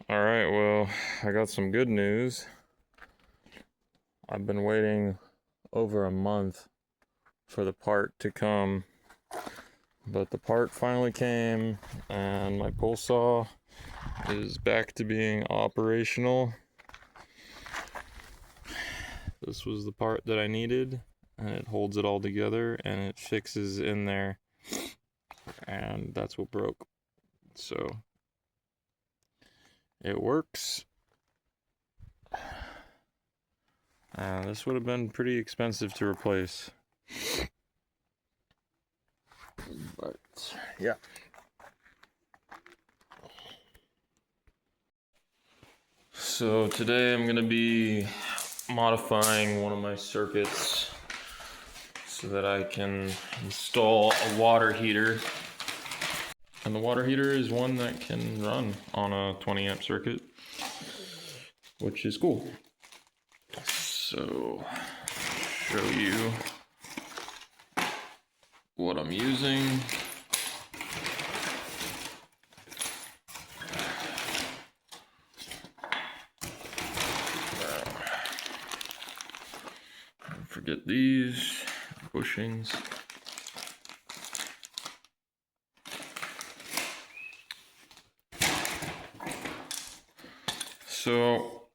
All right, well, I got some good news. I've been waiting over a month for the part to come, but the part finally came, and my pull saw is back to being operational. This was the part that I needed, and it holds it all together, and it fixes in there, and that's what broke. So, it works. This would have been pretty expensive to replace. But yeah. So today I'm gonna be modifying one of my circuits so that I can install a water heater. And the water heater is one that can run on a 20 amp circuit, which is cool. So, show you what I'm using. Forget these bushings. So,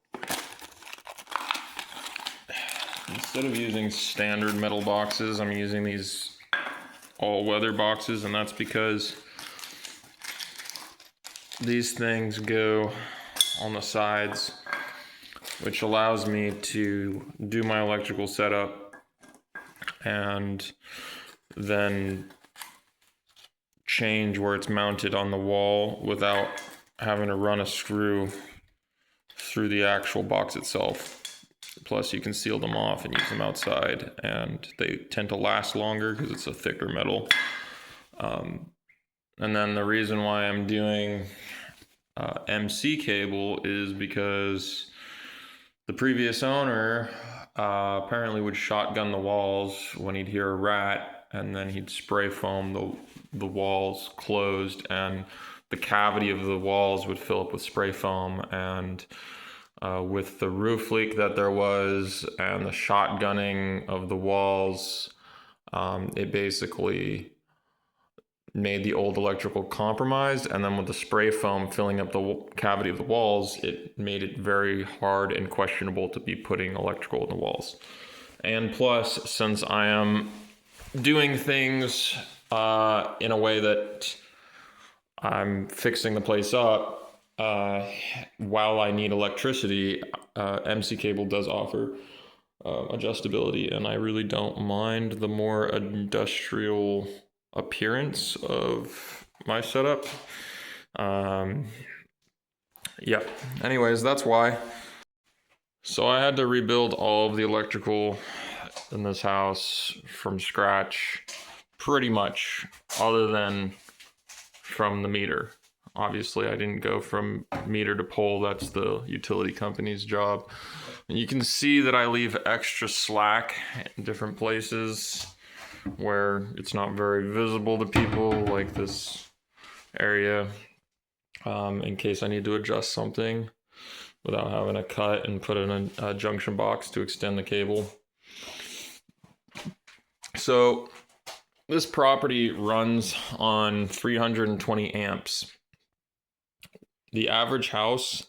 instead of using standard metal boxes, I'm using these all-weather boxes, and that's because these things go on the sides, which allows me to do my electrical setup and then change where it's mounted on the wall without having to run a screw through the actual box itself. Plus, you can seal them off and use them outside, and they tend to last longer because it's a thicker metal. And then the reason why I'm doing MC cable is because the previous owner apparently would shotgun the walls when he'd hear a rat, and then he'd spray foam the walls closed, and the cavity of the walls would fill up with spray foam. And with the roof leak that there was and the shotgunning of the walls, it basically made the old electrical compromised, and then with the spray foam filling up the cavity of the walls, it made it very hard and questionable to be putting electrical in the walls. And plus, since I am doing things in a way that I'm fixing the place up while I need electricity, MC cable does offer adjustability, and I really don't mind the more industrial appearance of my setup. Yeah, anyways, that's why. So I had to rebuild all of the electrical in this house from scratch, pretty much, other than from the meter. Obviously, I didn't go from meter to pole. That's the utility company's job. And you can see that I leave extra slack in different places where it's not very visible to people, like this area, in case I need to adjust something without having to cut and put in a junction box to extend the cable. So this property runs on 320 amps. The average house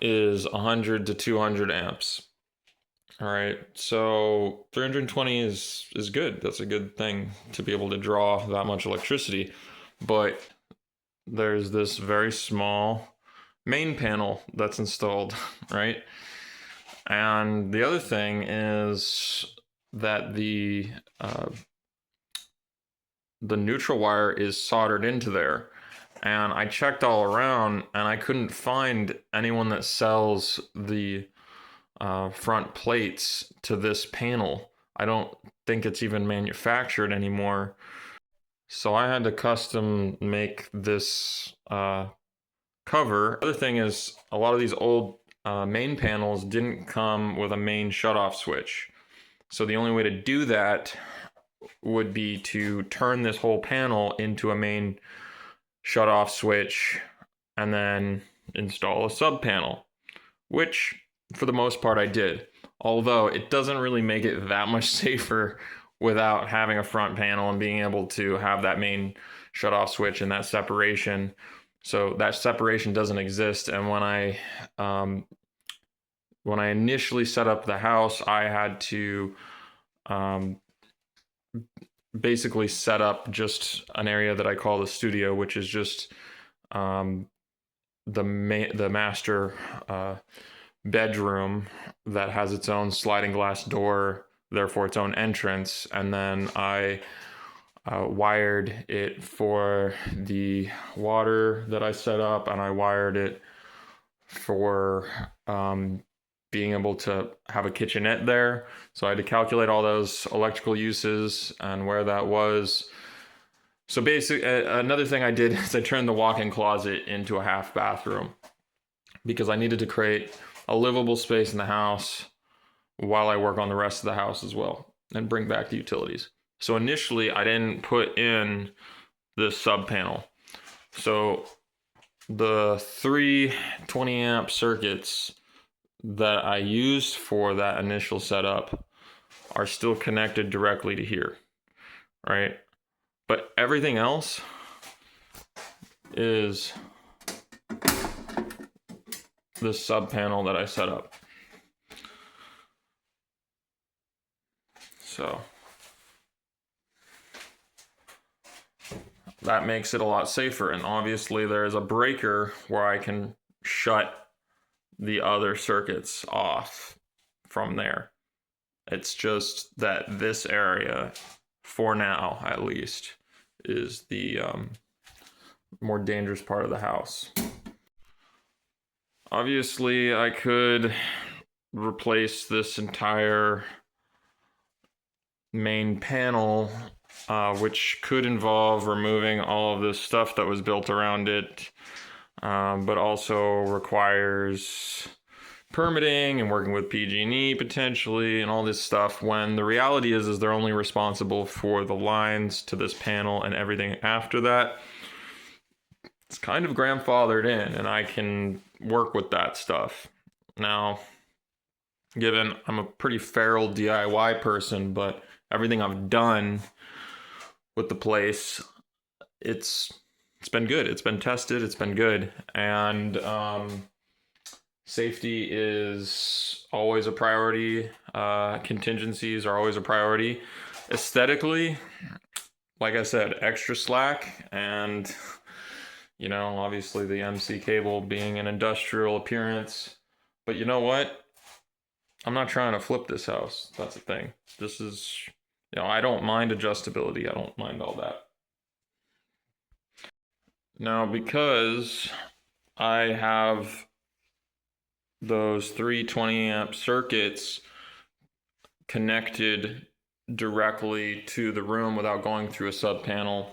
is 100 to 200 amps. All right, so 320 is good. That's a good thing to be able to draw that much electricity. But there's this very small main panel that's installed, right? And the other thing is that the neutral wire is soldered into there. And I checked all around, and I couldn't find anyone that sells the front plates to this panel. I don't think it's even manufactured anymore. So I had to custom make this cover. The other thing is, a lot of these old main panels didn't come with a main shutoff switch. So the only way to do that would be to turn this whole panel into a main shutoff switch, and then install a sub panel, which for the most part I did. Although it doesn't really make it that much safer without having a front panel and being able to have that main shutoff switch and that separation. So that separation doesn't exist. And when I initially set up the house, I had to basically set up just an area that I call the studio, which is just the master bedroom that has its own sliding glass door, therefore its own entrance. And then I wired it for the water that I set up, and I wired it for being able to have a kitchenette there. So I had to calculate all those electrical uses and where that was. So basically, another thing I did is I turned the walk-in closet into a half bathroom because I needed to create a livable space in the house while I work on the rest of the house as well and bring back the utilities. So initially I didn't put in this sub panel. So the 3 20 amp circuits that I used for that initial setup are still connected directly to here, right? But everything else is the sub panel that I set up. So that makes it a lot safer. And obviously there is a breaker where I can shut the other circuits off from there. It's just that this area, for now at least, is the more dangerous part of the house. Obviously I could replace this entire main panel, which could involve removing all of this stuff that was built around it, but also requires permitting and working with PG&E potentially and all this stuff, when the reality is they're only responsible for the lines to this panel, and everything after that it's kind of grandfathered in, and I can work with that stuff. Now, given I'm a pretty feral DIY person, but everything I've done with the place, it's been good. It's been tested. It's been good. And safety is always a priority. Contingencies are always a priority. Aesthetically, like I said, extra slack, and you know, obviously the MC cable being an industrial appearance. But you know what? I'm not trying to flip this house. That's the thing. This is, you know, I don't mind adjustability. I don't mind all that. Now, because I have those 3 20 amp circuits connected directly to the room without going through a sub panel,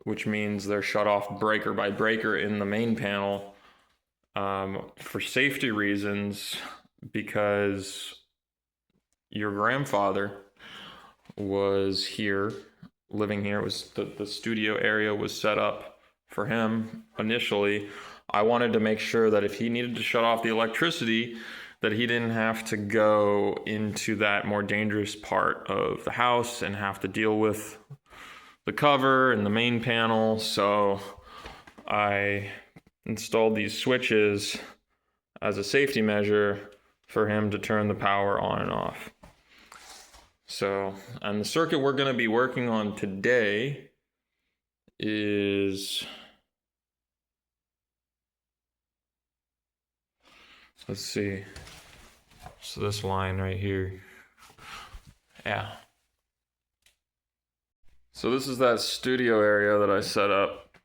which means they're shut off breaker by breaker in the main panel, for safety reasons, because your grandfather was here, living here. It was the studio area was set up for him initially. I wanted to make sure that if he needed to shut off the electricity, that he didn't have to go into that more dangerous part of the house and have to deal with the cover and the main panel. So I installed these switches as a safety measure for him to turn the power on and off. So, and the circuit we're going to be working on today is, let's see, so this line right here. Yeah. So this is that studio area that I set up.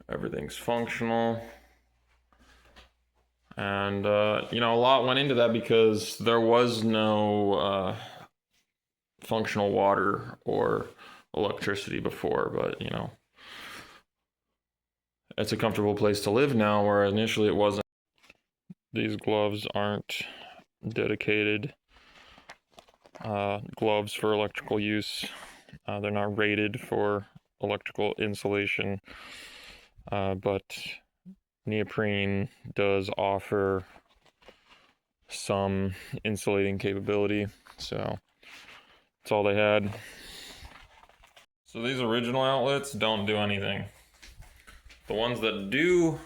Everything's functional. And, you know, a lot went into that because there was no functional water or electricity before, but, you know, it's a comfortable place to live now, where initially it wasn't. These gloves aren't dedicated gloves for electrical use. They're not rated for electrical insulation, but neoprene does offer some insulating capability, so that's all they had. So these original outlets don't do anything. The ones that do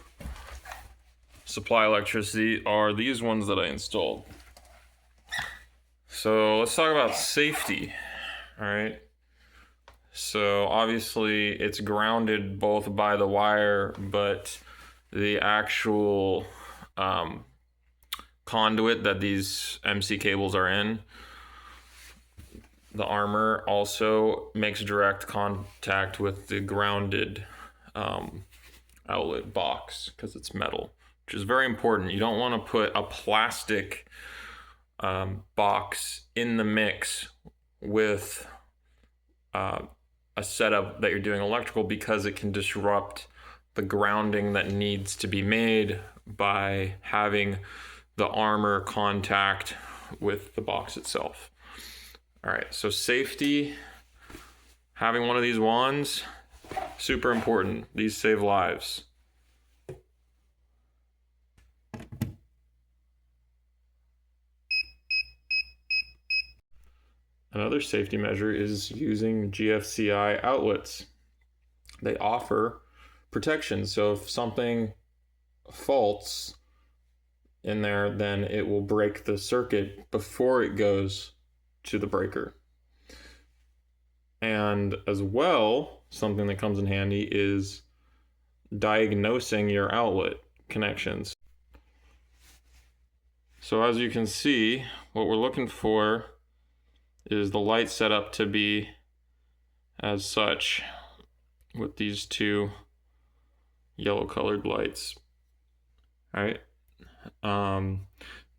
supply electricity are these ones that I installed. So let's talk about safety. All right. So obviously it's grounded both by the wire, but the actual conduit that these MC cables are in, the armor also makes direct contact with the grounded outlet box because it's metal, which is very important. You don't want to put a plastic box in the mix with a setup that you're doing electrical, because it can disrupt the grounding that needs to be made by having the armor contact with the box itself. All right, so safety, having one of these wands, super important. These save lives. Another safety measure is using GFCI outlets. They offer protection, so if something faults in there, then it will break the circuit before it goes to the breaker. And as well, something that comes in handy is diagnosing your outlet connections. So as you can see, what we're looking for is the light set up to be as such, with these two yellow colored lights. All right.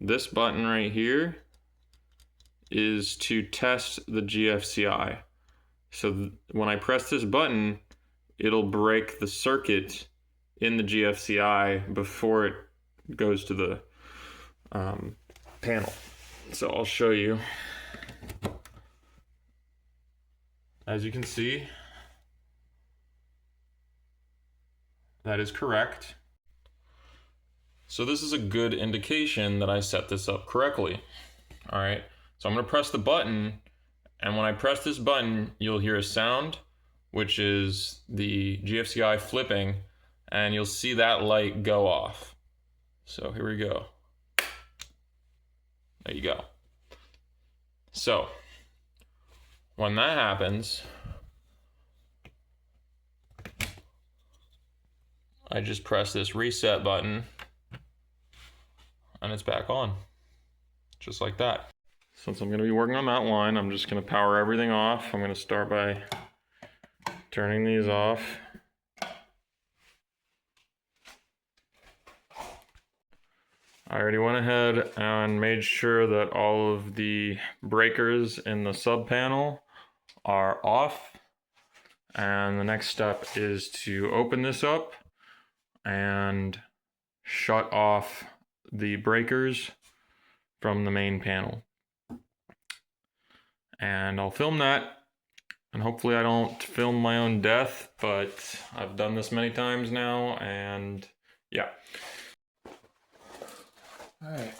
This button right here is to test the GFCI. So when I press this button, it'll break the circuit in the GFCI before it goes to the panel. So I'll show you. As you can see, that is correct. So this is a good indication that I set this up correctly. All right, so I'm gonna press the button, and when I press this button, you'll hear a sound, which is the GFCI flipping, and you'll see that light go off. So here we go. There you go. So when that happens, I just press this reset button and it's back on, just like that. Since I'm going to be working on that line, I'm just going to power everything off. I'm going to start by turning these off. I already went ahead and made sure that all of the breakers in the sub panel are off. And the next step is to open this up and shut off the breakers from the main panel. And I'll film that, and hopefully I don't film my own death, but I've done this many times now, and yeah. All right.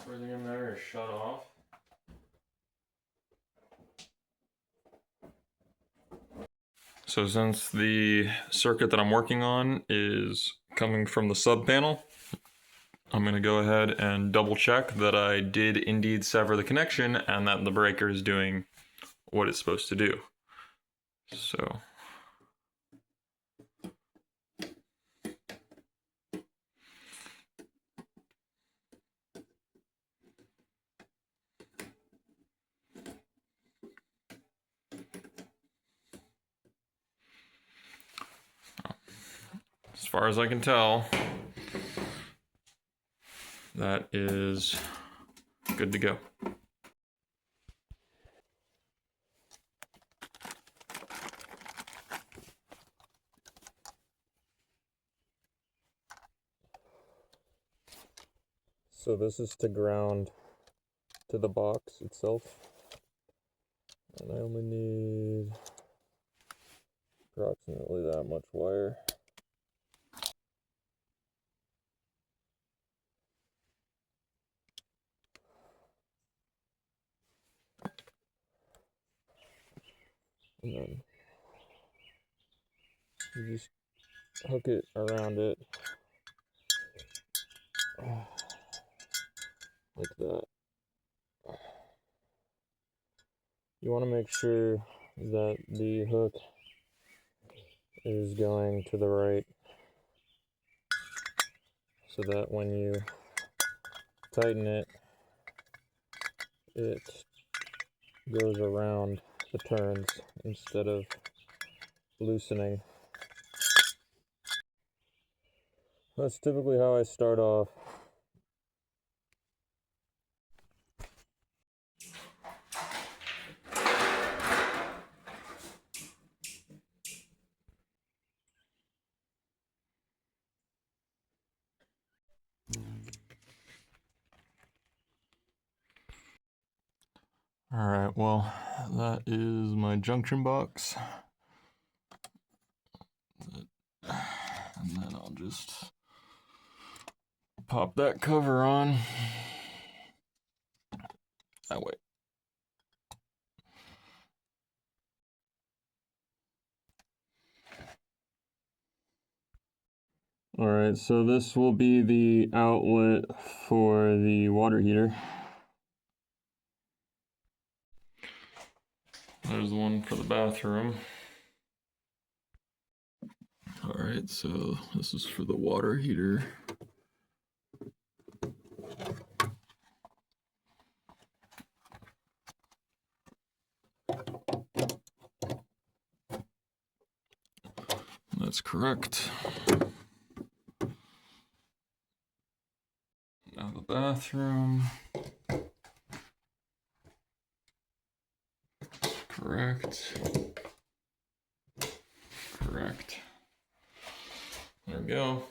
Everything in there is shut off. So since the circuit that I'm working on is coming from the sub panel, I'm going to go ahead and double check that I did indeed sever the connection and that the breaker is doing what it's supposed to do. So as far as I can tell, that is good to go. So this is to ground to the box itself. And I only need approximately that much wire. And then you just hook it around it like that. You want to make sure that the hook is going to the right so that when you tighten it, it goes around the turns instead of loosening. That's typically how I start off. All right, well, that is my junction box. And then I'll just pop that cover on. That way. All right, so this will be the outlet for the water heater. There's the one for the bathroom. All right, so this is for the water heater. That's correct. Now the bathroom. Correct. Correct. There we go.